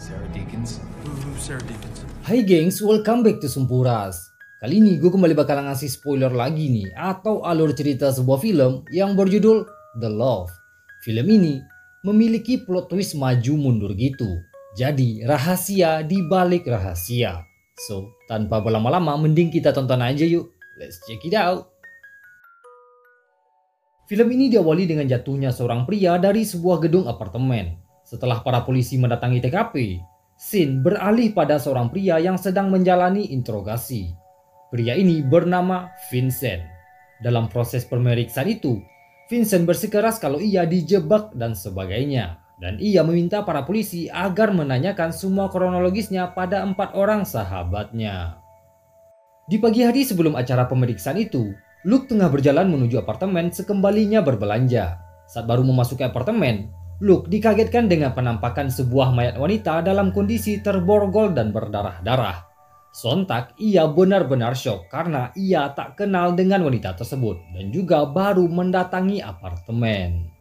Sarah Deakins. Who's Sarah Deakins? Hai gengs, welcome back to Sumpuras. Kali ini gue kembali bakalan ngasih spoiler lagi nih, atau alur cerita sebuah film yang berjudul The Love. Film ini memiliki plot twist maju mundur gitu. Jadi rahasia di balik rahasia. So, tanpa berlama-lama mending kita tonton aja yuk. Let's check it out. Film ini diawali dengan jatuhnya seorang pria dari sebuah gedung apartemen. Setelah para polisi mendatangi TKP, scene beralih pada seorang pria yang sedang menjalani interogasi. Pria ini bernama Vincent. Dalam proses pemeriksaan itu, Vincent bersikeras kalau ia dijebak dan sebagainya. Dan ia meminta para polisi agar menanyakan semua kronologisnya pada 4 orang sahabatnya. Di pagi hari sebelum acara pemeriksaan itu, Luke tengah berjalan menuju apartemen sekembalinya berbelanja. Saat baru memasuki apartemen, Luke dikagetkan dengan penampakan sebuah mayat wanita dalam kondisi terborgol dan berdarah-darah. Sontak ia benar-benar syok karena ia tak kenal dengan wanita tersebut dan juga baru mendatangi apartemen.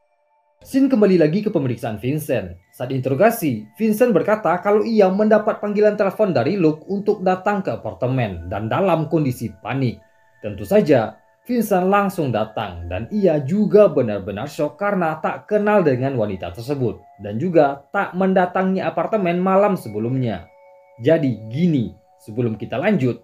Scene kembali lagi ke pemeriksaan Vincent. Saat interogasi, Vincent berkata kalau ia mendapat panggilan telepon dari Luke untuk datang ke apartemen dan dalam kondisi panik. Tentu saja, Vincent langsung datang dan ia juga benar-benar syok karena tak kenal dengan wanita tersebut dan juga tak mendatangi apartemen malam sebelumnya. Jadi gini, sebelum kita lanjut,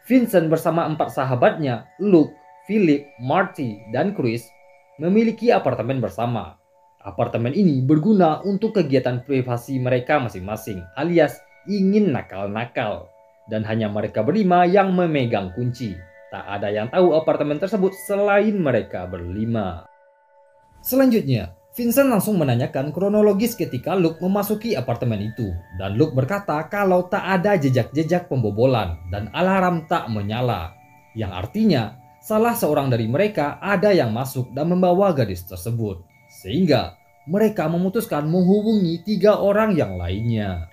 Vincent bersama 4 sahabatnya, Luke, Philip, Marty, dan Chris, memiliki apartemen bersama. Apartemen ini berguna untuk kegiatan privasi mereka masing-masing alias ingin nakal-nakal. Dan hanya mereka berlima yang memegang kunci. Tak ada yang tahu apartemen tersebut selain mereka berlima. Selanjutnya, Vincent langsung menanyakan kronologis ketika Luke memasuki apartemen itu. Dan Luke berkata kalau tak ada jejak-jejak pembobolan dan alarm tak menyala. Yang artinya, salah seorang dari mereka ada yang masuk dan membawa gadis tersebut. Sehingga mereka memutuskan menghubungi 3 orang yang lainnya.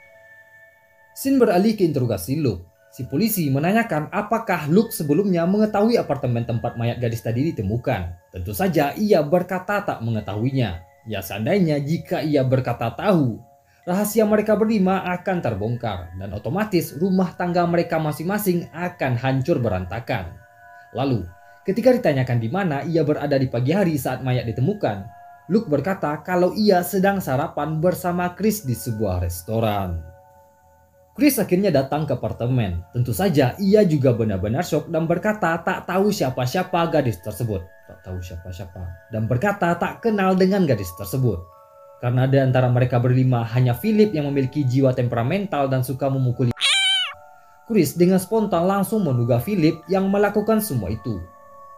Scene beralih ke interogasi Luke. Si polisi menanyakan apakah Luke sebelumnya mengetahui apartemen tempat mayat gadis tadi ditemukan. Tentu saja ia berkata tak mengetahuinya. Ya seandainya jika ia berkata tahu, rahasia mereka berlima akan terbongkar dan otomatis rumah tangga mereka masing-masing akan hancur berantakan. Lalu, ketika ditanyakan di mana ia berada di pagi hari saat mayat ditemukan, Luke berkata kalau ia sedang sarapan bersama Chris di sebuah restoran. Chris akhirnya datang ke apartemen. Tentu saja ia juga benar-benar syok dan berkata tak tahu siapa-siapa gadis tersebut. Dan berkata tak kenal dengan gadis tersebut. Karena di antara mereka berlima hanya Philip yang memiliki jiwa temperamental dan suka memukuli. Chris dengan spontan langsung menduga Philip yang melakukan semua itu.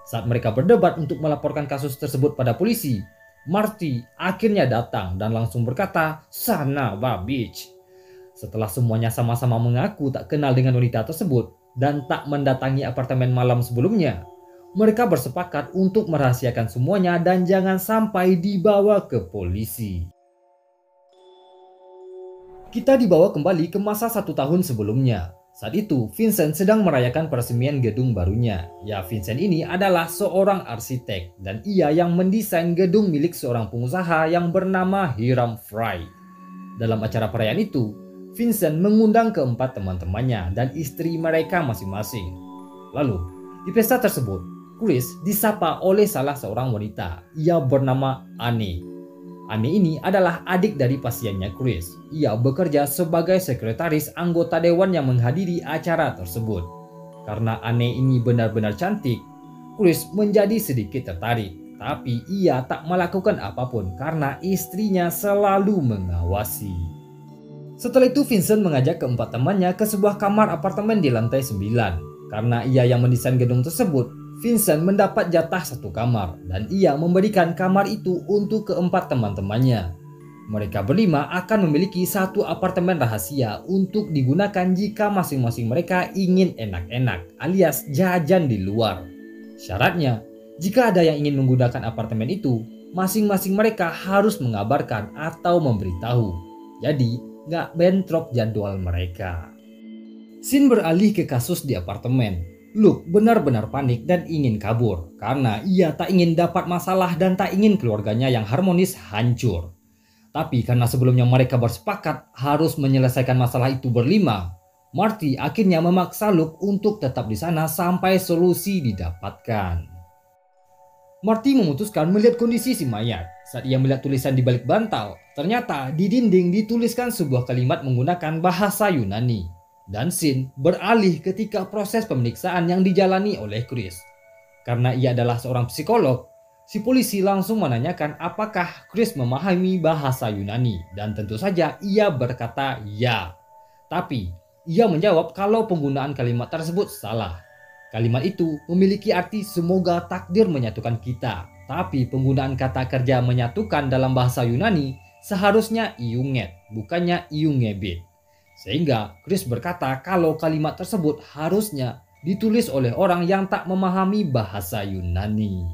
Saat mereka berdebat untuk melaporkan kasus tersebut pada polisi, Marty akhirnya datang dan langsung berkata, "Sana bah bitch." Setelah semuanya sama-sama mengaku tak kenal dengan wanita tersebut dan tak mendatangi apartemen malam sebelumnya, mereka bersepakat untuk merahasiakan semuanya dan jangan sampai dibawa ke polisi. Kita dibawa kembali ke masa 1 tahun sebelumnya. Saat itu, Vincent sedang merayakan peresmian gedung barunya. Ya, Vincent ini adalah seorang arsitek dan ia yang mendesain gedung milik seorang pengusaha yang bernama Hiram Fry. Dalam acara perayaan itu, Vincent mengundang keempat teman-temannya dan istri mereka masing-masing. Lalu, di pesta tersebut, Chris disapa oleh salah seorang wanita. Ia bernama Anne. Anne ini adalah adik dari pasiennya Chris. Ia bekerja sebagai sekretaris anggota dewan yang menghadiri acara tersebut. Karena Anne ini benar-benar cantik, Chris menjadi sedikit tertarik. Tapi ia tak melakukan apapun karena istrinya selalu mengawasi. Setelah itu Vincent mengajak keempat temannya ke sebuah kamar apartemen di lantai 9. Karena ia yang mendesain gedung tersebut, Vincent mendapat jatah 1 kamar dan ia memberikan kamar itu untuk keempat teman-temannya. Mereka berlima akan memiliki 1 apartemen rahasia untuk digunakan jika masing-masing mereka ingin enak-enak alias jajan di luar. Syaratnya, jika ada yang ingin menggunakan apartemen itu, masing-masing mereka harus mengabarkan atau memberitahu. Jadi, gak bentrok jadwal mereka. Scene beralih ke kasus di apartemen. Luke benar-benar panik dan ingin kabur karena ia tak ingin dapat masalah dan tak ingin keluarganya yang harmonis hancur. Tapi karena sebelumnya mereka bersepakat harus menyelesaikan masalah itu berlima, Marty akhirnya memaksa Luke untuk tetap di sana sampai solusi didapatkan. Marty memutuskan melihat kondisi si mayat. Saat ia melihat tulisan di balik bantal, ternyata di dinding dituliskan sebuah kalimat menggunakan bahasa Yunani. Dan Sin beralih ketika proses pemeriksaan yang dijalani oleh Chris. Karena ia adalah seorang psikolog, si polisi langsung menanyakan apakah Chris memahami bahasa Yunani. Dan tentu saja ia berkata ya. Tapi ia menjawab kalau penggunaan kalimat tersebut salah. Kalimat itu memiliki arti semoga takdir menyatukan kita. Tapi penggunaan kata kerja menyatukan dalam bahasa Yunani seharusnya iunget, bukannya iungebit. Sehingga Chris berkata kalau kalimat tersebut harusnya ditulis oleh orang yang tak memahami bahasa Yunani.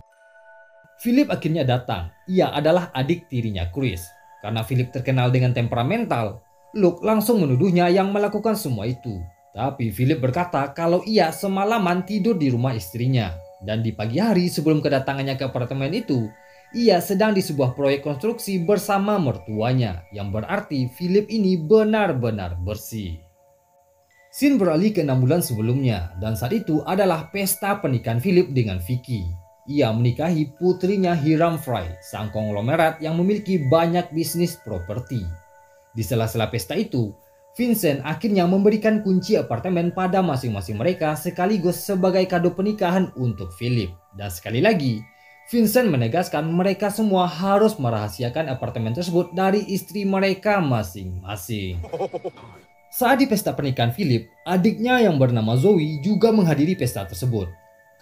Philip akhirnya datang. Ia adalah adik tirinya Chris. Karena Philip terkenal dengan temperamental, Luke langsung menuduhnya yang melakukan semua itu. Tapi Philip berkata kalau ia semalaman tidur di rumah istrinya. Dan di pagi hari sebelum kedatangannya ke apartemen itu, ia sedang di sebuah proyek konstruksi bersama mertuanya. Yang berarti Philip ini benar-benar bersih. Scene beralih ke 6 bulan sebelumnya. Dan saat itu adalah pesta pernikahan Philip dengan Vicky. Ia menikahi putrinya Hiram Fry, sang konglomerat yang memiliki banyak bisnis properti. Di sela-sela pesta itu, Vincent akhirnya memberikan kunci apartemen pada masing-masing mereka sekaligus sebagai kado pernikahan untuk Philip. Dan sekali lagi, Vincent menegaskan mereka semua harus merahasiakan apartemen tersebut dari istri mereka masing-masing. Saat di pesta pernikahan Philip, adiknya yang bernama Zoe juga menghadiri pesta tersebut.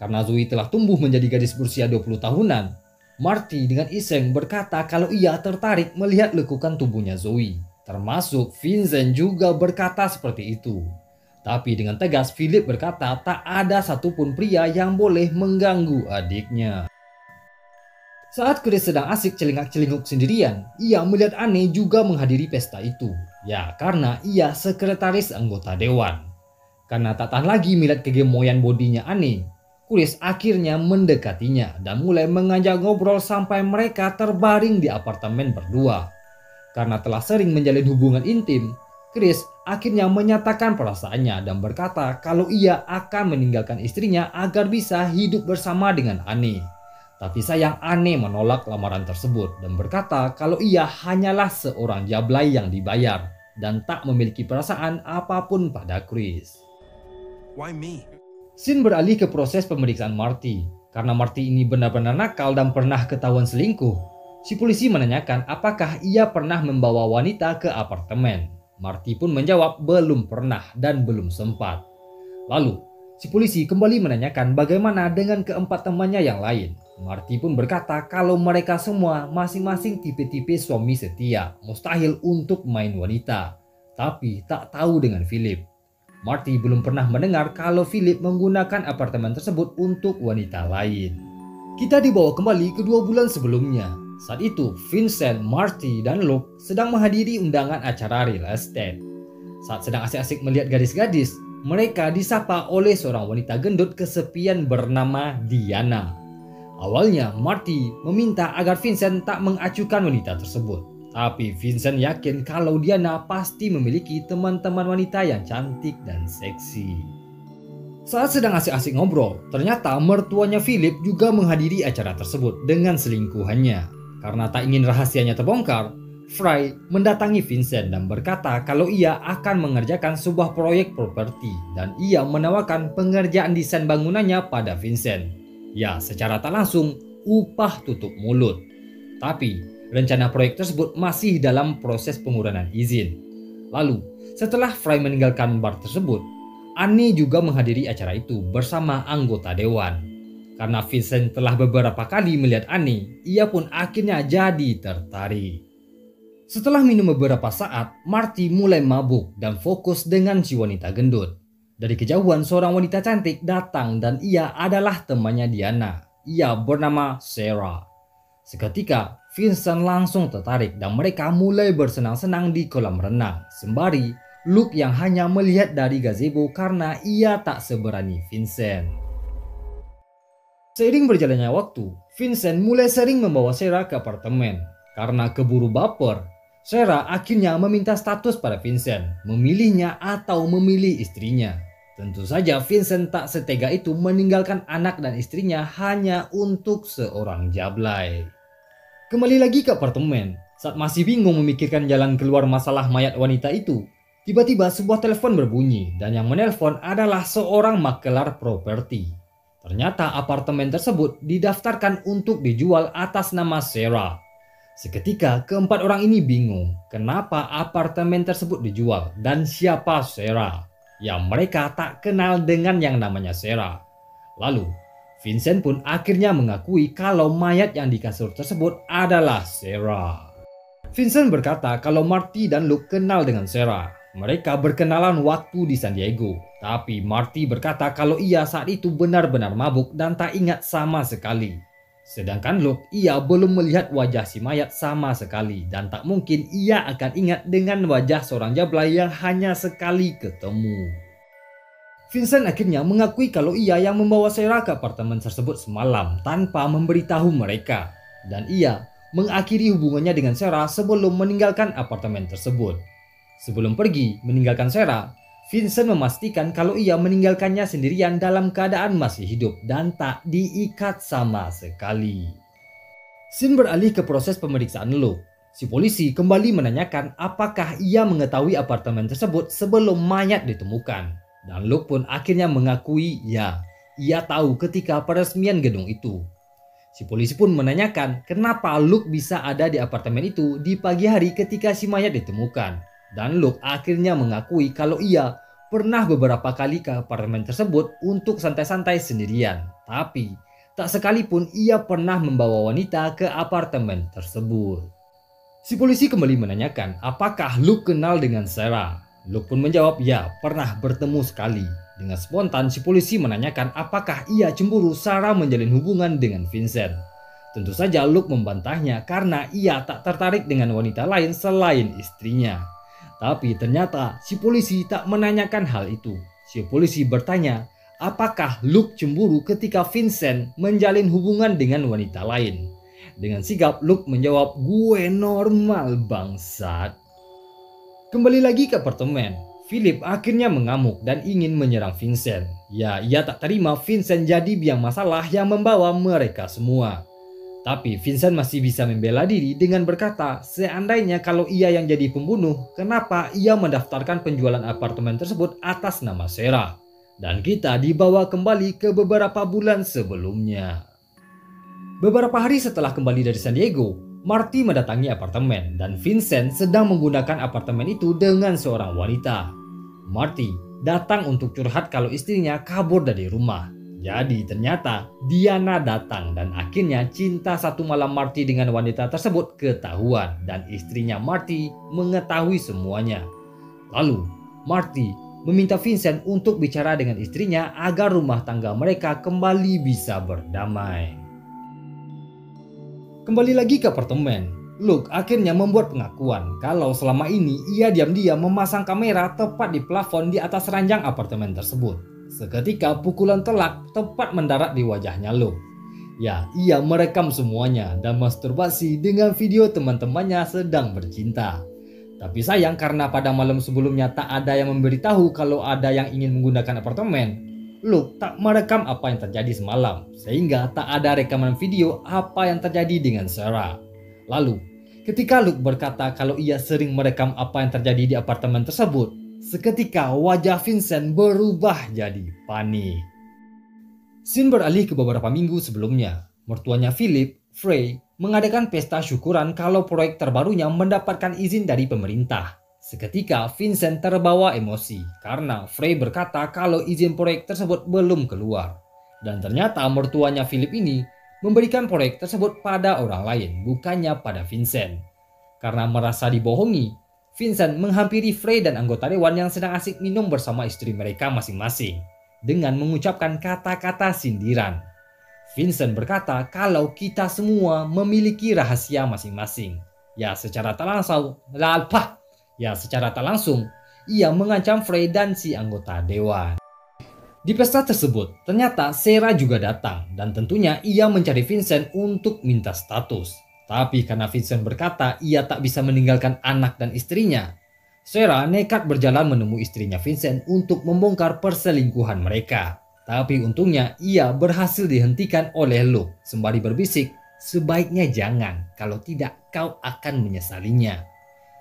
Karena Zoe telah tumbuh menjadi gadis berusia 20 tahunan, Marty dengan iseng berkata kalau ia tertarik melihat lekukan tubuhnya Zoe. Termasuk Vincent juga berkata seperti itu. Tapi dengan tegas Philip berkata tak ada satupun pria yang boleh mengganggu adiknya. Saat Chris sedang asik celingak-celinguk sendirian, ia melihat Anne juga menghadiri pesta itu. Ya, karena ia sekretaris anggota dewan. Karena tak tahan lagi melihat kegemoyan bodinya Anne, Chris akhirnya mendekatinya dan mulai mengajak ngobrol sampai mereka terbaring di apartemen berdua. Karena telah sering menjalin hubungan intim, Chris akhirnya menyatakan perasaannya dan berkata kalau ia akan meninggalkan istrinya agar bisa hidup bersama dengan Anne. Tapi sayang Anne menolak lamaran tersebut dan berkata kalau ia hanyalah seorang jablay yang dibayar dan tak memiliki perasaan apapun pada Chris. Why me? Scene beralih ke proses pemeriksaan Marty. Karena Marty ini benar-benar nakal dan pernah ketahuan selingkuh, si polisi menanyakan apakah ia pernah membawa wanita ke apartemen. Marty pun menjawab belum pernah dan belum sempat. Lalu, si polisi kembali menanyakan bagaimana dengan keempat temannya yang lain. Marty pun berkata kalau mereka semua masing-masing tipe-tipe suami setia, mustahil untuk main wanita. Tapi tak tahu dengan Philip. Marty belum pernah mendengar kalau Philip menggunakan apartemen tersebut untuk wanita lain. Kita dibawa kembali ke 2 bulan sebelumnya. Saat itu, Vincent, Marty, dan Luke sedang menghadiri undangan acara real estate. Saat sedang asik-asik melihat gadis-gadis, mereka disapa oleh seorang wanita gendut kesepian bernama Diana. Awalnya, Marty meminta agar Vincent tak mengacuhkan wanita tersebut. Tapi Vincent yakin kalau Diana pasti memiliki teman-teman wanita yang cantik dan seksi. Saat sedang asik-asik ngobrol, ternyata mertuanya Philip juga menghadiri acara tersebut dengan selingkuhannya. Karena tak ingin rahasianya terbongkar, Fry mendatangi Vincent dan berkata kalau ia akan mengerjakan sebuah proyek properti dan ia menawarkan pengerjaan desain bangunannya pada Vincent. Ya, secara tak langsung upah tutup mulut. Tapi rencana proyek tersebut masih dalam proses penguranan izin. Lalu, setelah Fry meninggalkan bar tersebut, Anne juga menghadiri acara itu bersama anggota dewan. Karena Vincent telah beberapa kali melihat Anne, ia pun akhirnya jadi tertarik. Setelah minum beberapa saat, Marty mulai mabuk dan fokus dengan si wanita gendut. Dari kejauhan seorang wanita cantik datang dan ia adalah temannya Diana. Ia bernama Sarah. Seketika, Vincent langsung tertarik dan mereka mulai bersenang-senang di kolam renang. Sembari Luke yang hanya melihat dari gazebo karena ia tak seberani Vincent. Seiring berjalannya waktu, Vincent mulai sering membawa Sarah ke apartemen. Karena keburu baper, Sarah akhirnya meminta status pada Vincent, memilihnya atau memilih istrinya. Tentu saja Vincent tak setega itu meninggalkan anak dan istrinya hanya untuk seorang jablay. Kembali lagi ke apartemen, saat masih bingung memikirkan jalan keluar masalah mayat wanita itu, tiba-tiba sebuah telepon berbunyi dan yang menelpon adalah seorang makelar properti. Ternyata apartemen tersebut didaftarkan untuk dijual atas nama Sarah. Seketika keempat orang ini bingung kenapa apartemen tersebut dijual dan siapa Sarah, yang mereka tak kenal dengan yang namanya Sarah. Lalu Vincent pun akhirnya mengakui kalau mayat yang di kasur tersebut adalah Sarah. Vincent berkata kalau Marty dan Luke kenal dengan Sarah. Mereka berkenalan waktu di San Diego. Tapi Marty berkata kalau ia saat itu benar-benar mabuk dan tak ingat sama sekali. Sedangkan Luke, ia belum melihat wajah si mayat sama sekali dan tak mungkin ia akan ingat dengan wajah seorang jablay yang hanya sekali ketemu. Vincent akhirnya mengakui kalau ia yang membawa Sarah ke apartemen tersebut semalam tanpa memberitahu mereka. Dan ia mengakhiri hubungannya dengan Sarah sebelum meninggalkan apartemen tersebut. Sebelum pergi meninggalkan Sarah, Vincent memastikan kalau ia meninggalkannya sendirian dalam keadaan masih hidup dan tak diikat sama sekali. Scene beralih ke proses pemeriksaan Luke. Si polisi kembali menanyakan apakah ia mengetahui apartemen tersebut sebelum mayat ditemukan. Dan Luke pun akhirnya mengakui ya, ia tahu ketika peresmian gedung itu. Si polisi pun menanyakan kenapa Luke bisa ada di apartemen itu di pagi hari ketika si mayat ditemukan. Dan Luke akhirnya mengakui kalau ia pernah beberapa kali ke apartemen tersebut untuk santai-santai sendirian. Tapi tak sekalipun ia pernah membawa wanita ke apartemen tersebut. Si polisi kembali menanyakan apakah Luke kenal dengan Sarah. Luke pun menjawab ya, pernah bertemu sekali. Dengan spontan si polisi menanyakan apakah ia cemburu Sarah menjalin hubungan dengan Vincent. Tentu saja Luke membantahnya karena ia tak tertarik dengan wanita lain selain istrinya. Tapi ternyata si polisi tak menanyakan hal itu. Si polisi bertanya apakah Luke cemburu ketika Vincent menjalin hubungan dengan wanita lain. Dengan sigap Luke menjawab, "Gue normal bangsat." Kembali lagi ke apartemen, Philip akhirnya mengamuk dan ingin menyerang Vincent. Ya, ia tak terima Vincent jadi biang masalah yang membawa mereka semua. Tapi Vincent masih bisa membela diri dengan berkata, seandainya kalau ia yang jadi pembunuh, kenapa ia mendaftarkan penjualan apartemen tersebut atas nama Sarah? Dan kita dibawa kembali ke beberapa bulan sebelumnya. Beberapa hari setelah kembali dari San Diego, Marty mendatangi apartemen dan Vincent sedang menggunakan apartemen itu dengan seorang wanita. Marty datang untuk curhat kalau istrinya kabur dari rumah. Jadi ternyata Diana datang dan akhirnya cinta satu malam Marty dengan wanita tersebut ketahuan dan istrinya Marty mengetahui semuanya. Lalu Marty meminta Vincent untuk bicara dengan istrinya agar rumah tangga mereka kembali bisa berdamai. Kembali lagi ke apartemen, Luke akhirnya membuat pengakuan kalau selama ini ia diam-diam memasang kamera tepat di plafon di atas ranjang apartemen tersebut. Seketika pukulan telak tepat mendarat di wajahnya Luke. Ya, ia merekam semuanya dan masturbasi dengan video teman-temannya sedang bercinta. Tapi sayang karena pada malam sebelumnya tak ada yang memberitahu kalau ada yang ingin menggunakan apartemen, Luke tak merekam apa yang terjadi semalam, sehingga tak ada rekaman video apa yang terjadi dengan Sarah. Lalu, ketika Luke berkata kalau ia sering merekam apa yang terjadi di apartemen tersebut, seketika wajah Vincent berubah jadi panik. Scene beralih ke beberapa minggu sebelumnya. Mertuanya Philip, Frey, mengadakan pesta syukuran kalau proyek terbarunya mendapatkan izin dari pemerintah. Seketika Vincent terbawa emosi karena Frey berkata kalau izin proyek tersebut belum keluar. Dan ternyata mertuanya Philip ini memberikan proyek tersebut pada orang lain, bukannya pada Vincent. Karena merasa dibohongi, Vincent menghampiri Frey dan anggota dewan yang sedang asik minum bersama istri mereka masing-masing dengan mengucapkan kata-kata sindiran. Vincent berkata kalau kita semua memiliki rahasia masing-masing. Secara tak langsung, ia mengancam Frey dan si anggota dewan. Di pesta tersebut, ternyata Sarah juga datang dan tentunya ia mencari Vincent untuk minta status. Tapi karena Vincent berkata ia tak bisa meninggalkan anak dan istrinya, Sarah nekat berjalan menemui istrinya Vincent untuk membongkar perselingkuhan mereka. Tapi untungnya ia berhasil dihentikan oleh Luke sembari berbisik, sebaiknya jangan, kalau tidak kau akan menyesalinya.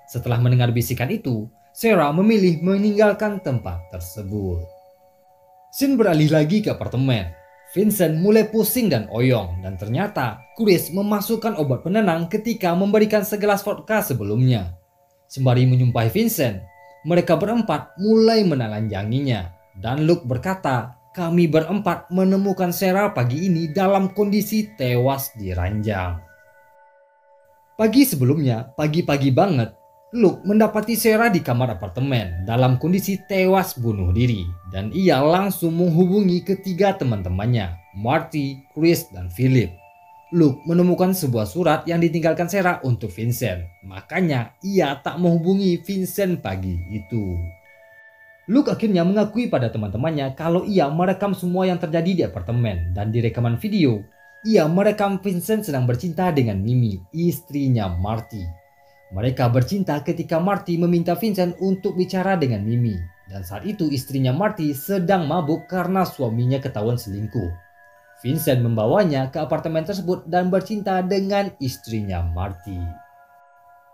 Setelah mendengar bisikan itu, Sarah memilih meninggalkan tempat tersebut. Scene beralih lagi ke apartemen. Vincent mulai pusing dan oyong, dan ternyata Chris memasukkan obat penenang ketika memberikan segelas vodka sebelumnya. Sembari menyumpahi Vincent, mereka berempat mulai menelanjanginya, dan Luke berkata, "Kami berempat menemukan Sarah pagi ini dalam kondisi tewas di ranjang." Pagi sebelumnya, pagi-pagi banget, Luke mendapati Sarah di kamar apartemen dalam kondisi tewas bunuh diri, dan ia langsung menghubungi ketiga teman-temannya, Marty, Chris, dan Philip. Luke menemukan sebuah surat yang ditinggalkan Sarah untuk Vincent, makanya ia tak menghubungi Vincent pagi itu. Luke akhirnya mengakui pada teman-temannya kalau ia merekam semua yang terjadi di apartemen, dan di rekaman video, ia merekam Vincent sedang bercinta dengan Mimi, istrinya Marty. Mereka bercinta ketika Marty meminta Vincent untuk bicara dengan Mimi, dan saat itu istrinya Marty sedang mabuk karena suaminya ketahuan selingkuh. Vincent membawanya ke apartemen tersebut dan bercinta dengan istrinya Marty.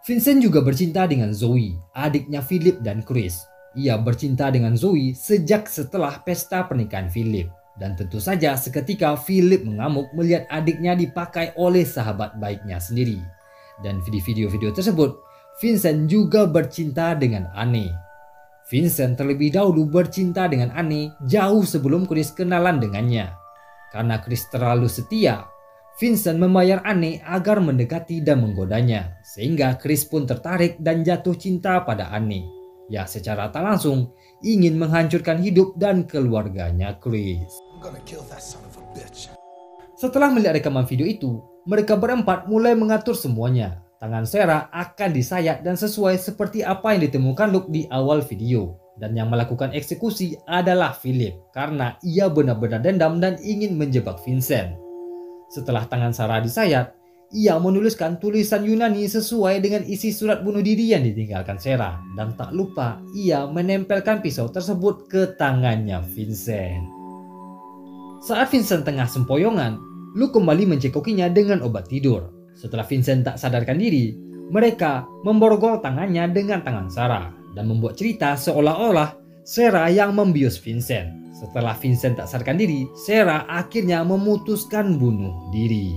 Vincent juga bercinta dengan Zoe, adiknya Philip dan Chris. Ia bercinta dengan Zoe sejak setelah pesta pernikahan Philip. Dan tentu saja seketika Philip mengamuk melihat adiknya dipakai oleh sahabat baiknya sendiri. Dan di video-video tersebut, Vincent juga bercinta dengan Anne. Vincent terlebih dahulu bercinta dengan Anne jauh sebelum Chris kenalan dengannya. Karena Chris terlalu setia, Vincent membayar Anne agar mendekati dan menggodanya, sehingga Chris pun tertarik dan jatuh cinta pada Anne. Ya, secara tak langsung ingin menghancurkan hidup dan keluarganya Chris. Setelah melihat rekaman video itu, mereka berempat mulai mengatur semuanya. Tangan Sarah akan disayat dan sesuai seperti apa yang ditemukan Luke di awal video. Dan yang melakukan eksekusi adalah Philip karena ia benar-benar dendam dan ingin menjebak Vincent. Setelah tangan Sarah disayat, ia menuliskan tulisan Yunani sesuai dengan isi surat bunuh diri yang ditinggalkan Sarah. Dan tak lupa ia menempelkan pisau tersebut ke tangannya Vincent. Saat Vincent tengah sempoyongan, Luke kembali mencekokinya dengan obat tidur. Setelah Vincent tak sadarkan diri, mereka memborgol tangannya dengan tangan Sarah dan membuat cerita seolah-olah Sarah yang membius Vincent. Setelah Vincent tak sadarkan diri, Sarah akhirnya memutuskan bunuh diri.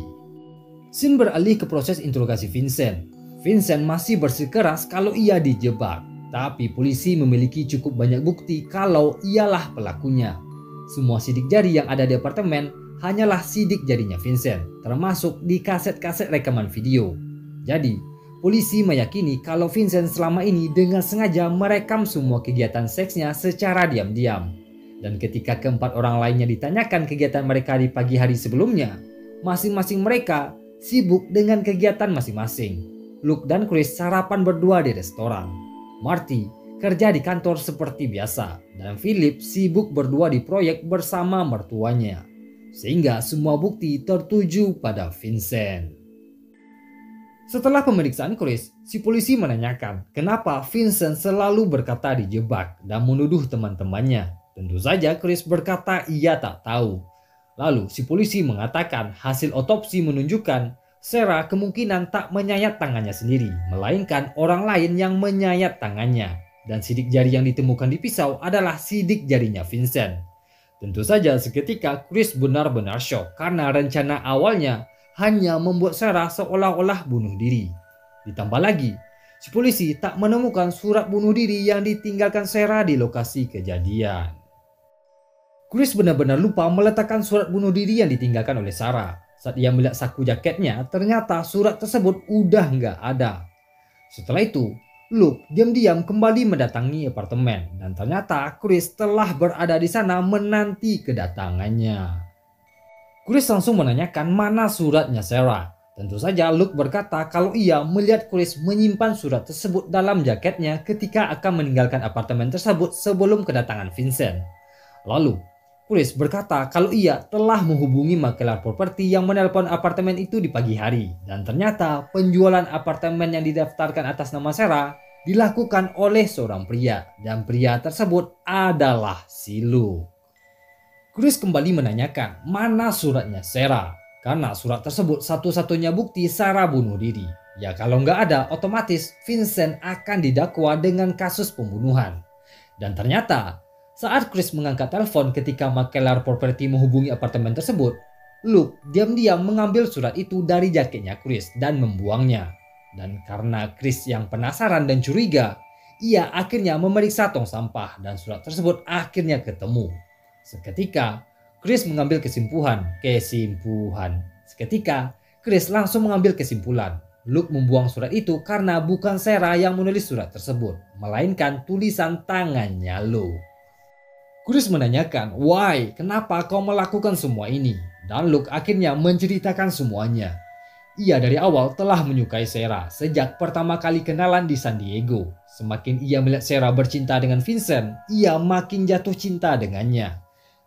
Scene beralih ke proses interogasi Vincent. Vincent masih bersikeras kalau ia dijebak, tapi polisi memiliki cukup banyak bukti kalau ialah pelakunya. Semua sidik jari yang ada di apartemen hanyalah sidik jarinya Vincent, termasuk di kaset-kaset rekaman video. Jadi, polisi meyakini kalau Vincent selama ini dengan sengaja merekam semua kegiatan seksnya secara diam-diam. Dan ketika keempat orang lainnya ditanyakan kegiatan mereka di pagi hari sebelumnya, masing-masing mereka sibuk dengan kegiatan masing-masing. Luke dan Chris sarapan berdua di restoran. Marty kerja di kantor seperti biasa, dan Philip sibuk berdua di proyek bersama mertuanya. Sehingga semua bukti tertuju pada Vincent. Setelah pemeriksaan Chris, si polisi menanyakan kenapa Vincent selalu berkata dijebak dan menuduh teman-temannya. Tentu saja Chris berkata ia tak tahu. Lalu si polisi mengatakan hasil otopsi menunjukkan Sarah kemungkinan tak menyayat tangannya sendiri, melainkan orang lain yang menyayat tangannya. Dan sidik jari yang ditemukan di pisau adalah sidik jarinya Vincent. Tentu saja seketika Chris benar-benar shock karena rencana awalnya hanya membuat Sarah seolah-olah bunuh diri. Ditambah lagi, si polisi tak menemukan surat bunuh diri yang ditinggalkan Sarah di lokasi kejadian. Chris benar-benar lupa meletakkan surat bunuh diri yang ditinggalkan oleh Sarah. Saat ia melihat saku jaketnya, ternyata surat tersebut udah nggak ada. Setelah itu, Luke diam-diam kembali mendatangi apartemen dan ternyata Chris telah berada di sana menanti kedatangannya. Chris langsung menanyakan mana suratnya Sarah. Tentu saja Luke berkata kalau ia melihat Chris menyimpan surat tersebut dalam jaketnya ketika akan meninggalkan apartemen tersebut sebelum kedatangan Vincent. Lalu, Chris berkata kalau ia telah menghubungi makelar properti yang menelpon apartemen itu di pagi hari. Dan ternyata penjualan apartemen yang didaftarkan atas nama Sarah dilakukan oleh seorang pria. Dan pria tersebut adalah si Luke. Chris kembali menanyakan mana suratnya Sarah. Karena surat tersebut satu-satunya bukti Sarah bunuh diri. Ya kalau nggak ada, otomatis Vincent akan didakwa dengan kasus pembunuhan. Dan ternyata saat Chris mengangkat telepon ketika makelar properti menghubungi apartemen tersebut, Luke diam-diam mengambil surat itu dari jaketnya Chris dan membuangnya. Dan karena Chris yang penasaran dan curiga, ia akhirnya memeriksa tong sampah dan surat tersebut akhirnya ketemu. Seketika, Chris mengambil kesimpulan. Seketika, Chris langsung mengambil kesimpulan. Luke membuang surat itu karena bukan Sarah yang menulis surat tersebut, melainkan tulisan tangannya Luke. Chris menanyakan, "Why? Kenapa kau melakukan semua ini?" Dan Luke akhirnya menceritakan semuanya. Ia dari awal telah menyukai Sarah sejak pertama kali kenalan di San Diego. Semakin ia melihat Sarah bercinta dengan Vincent, ia makin jatuh cinta dengannya.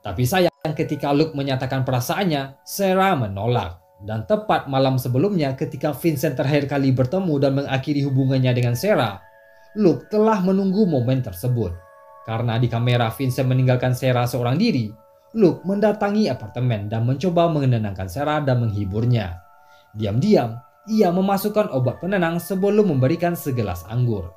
Tapi sayang ketika Luke menyatakan perasaannya, Sarah menolak. Dan tepat malam sebelumnya ketika Vincent terakhir kali bertemu dan mengakhiri hubungannya dengan Sarah, Luke telah menunggu momen tersebut. Karena di kamera Vincent meninggalkan Sarah seorang diri, Luke mendatangi apartemen dan mencoba menenangkan Sarah dan menghiburnya. Diam-diam, ia memasukkan obat penenang sebelum memberikan segelas anggur.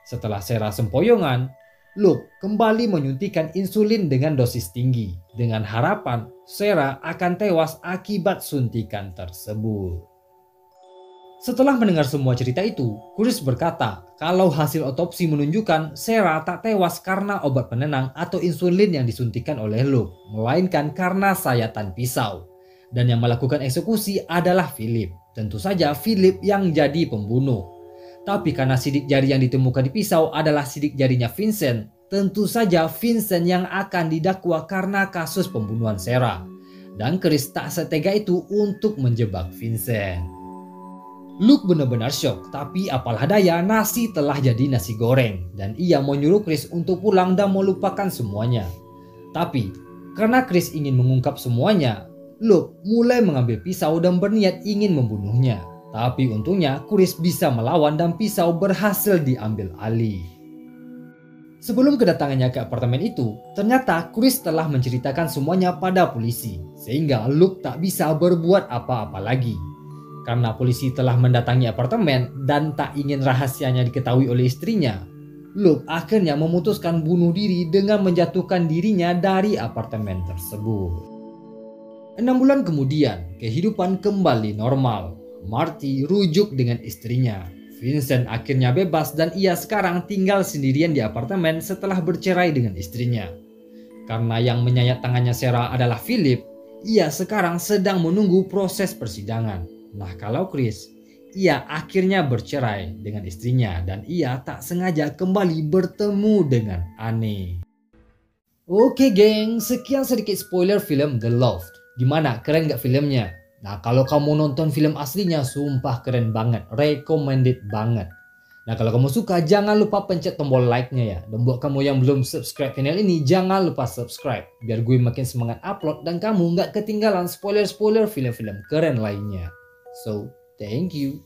Setelah Sarah sempoyongan, Luke kembali menyuntikkan insulin dengan dosis tinggi, dengan harapan Sarah akan tewas akibat suntikan tersebut. Setelah mendengar semua cerita itu, Chris berkata kalau hasil otopsi menunjukkan Sarah tak tewas karena obat penenang atau insulin yang disuntikan oleh Luke, melainkan karena sayatan pisau. Dan yang melakukan eksekusi adalah Philip. Tentu saja Philip yang jadi pembunuh. Tapi karena sidik jari yang ditemukan di pisau adalah sidik jarinya Vincent, tentu saja Vincent yang akan didakwa karena kasus pembunuhan Sarah. Dan Chris tak setega itu untuk menjebak Vincent. Luke benar-benar syok, tapi apalah daya nasi telah jadi nasi goreng. Dan ia menyuruh Chris untuk pulang dan melupakan semuanya. Tapi karena Chris ingin mengungkap semuanya, Luke mulai mengambil pisau dan berniat ingin membunuhnya. Tapi untungnya Chris bisa melawan dan pisau berhasil diambil alih. Sebelum kedatangannya ke apartemen itu, ternyata Chris telah menceritakan semuanya pada polisi. Sehingga Luke tak bisa berbuat apa-apa lagi. Karena polisi telah mendatangi apartemen dan tak ingin rahasianya diketahui oleh istrinya, Luke akhirnya memutuskan bunuh diri dengan menjatuhkan dirinya dari apartemen tersebut. 6 bulan kemudian, kehidupan kembali normal. Marty rujuk dengan istrinya. Vincent akhirnya bebas dan ia sekarang tinggal sendirian di apartemen setelah bercerai dengan istrinya. Karena yang menyayat tangannya Sarah adalah Philip, ia sekarang sedang menunggu proses persidangan. Nah kalau Chris, ia akhirnya bercerai dengan istrinya dan ia tak sengaja kembali bertemu dengan Anne. Oke geng, sekian sedikit spoiler film The Loft. Gimana, keren gak filmnya? Nah kalau kamu nonton film aslinya, sumpah keren banget, recommended banget. Nah kalau kamu suka, jangan lupa pencet tombol like-nya ya. Dan buat kamu yang belum subscribe channel ini, jangan lupa subscribe. Biar gue makin semangat upload dan kamu gak ketinggalan spoiler-spoiler film-film keren lainnya. So, thank you.